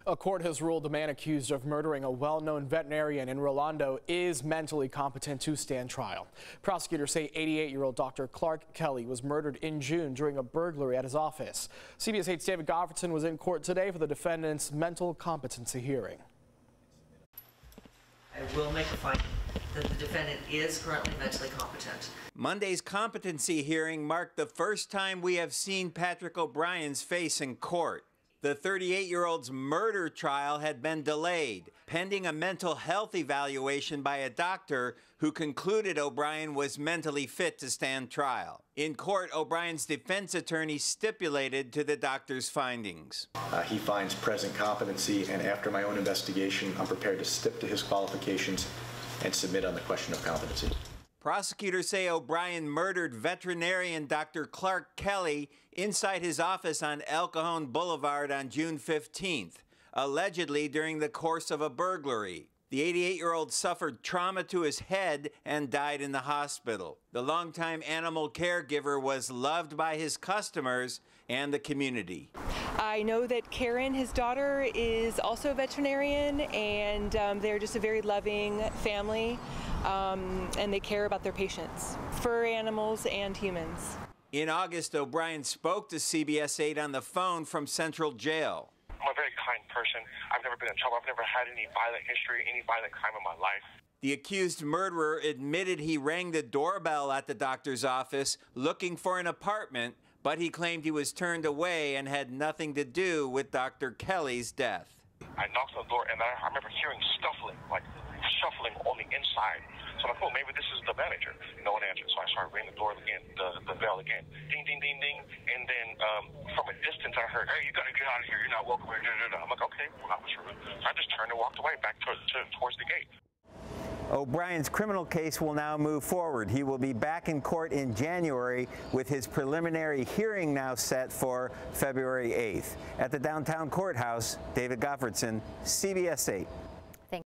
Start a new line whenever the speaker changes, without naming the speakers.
A court has ruled the man accused of murdering a well-known veterinarian in Rolando is mentally competent to stand trial. Prosecutors say 88-year-old Dr. Clark Kelly was murdered in June during a burglary at his office. CBS 8's David Goffredson was in court today for the defendant's mental competency hearing.
I will make a finding that the defendant is currently mentally competent.
Monday's competency hearing marked the first time we have seen Patrick O'Brien's face in court. The 38-year-old's murder trial had been delayed, pending a mental health evaluation by a doctor who concluded O'Brien was mentally fit to stand trial. In court, O'Brien's defense attorney stipulated to the doctor's findings.
He finds present competency, and after my own investigation, I'm prepared to stick to his qualifications and submit on the question of competency.
Prosecutors say O'Brien murdered veterinarian Dr. Clark Kelly inside his office on Cajon Blvd on June 15th, allegedly during the course of a burglary. The 88-year-old suffered trauma to his head and died in the hospital. The longtime animal caregiver was loved by his customers and the community.
I know that Karen, his daughter, is also a veterinarian, and they're just a very loving family. And they care about their patients, fur animals and humans.
In August, O'Brien spoke to CBS 8 on the phone from Central Jail.
I'm a very kind person. I've never been in trouble. I've never had any violent history, any violent crime in my life.
The accused murderer admitted he rang the doorbell at the doctor's office looking for an apartment, but he claimed he was turned away and had nothing to do with Dr. Kelly's death.
I knocked on the door, and I remember hearing scuffling, like shuffling on the inside. So I'm like, oh, maybe this is the manager. No one answered, so I started ringing the door again, the bell again. Ding, ding, ding, ding. And then from a distance, I heard, hey, you got to get out of here. You're not welcome here. I'm like, okay, well, that was rude. So I just turned and walked away back towards the gate.
O'Brien's criminal case will now move forward. He will be back in court in January with his preliminary hearing now set for February 8th. At the downtown courthouse, David Goffredson, CBS 8.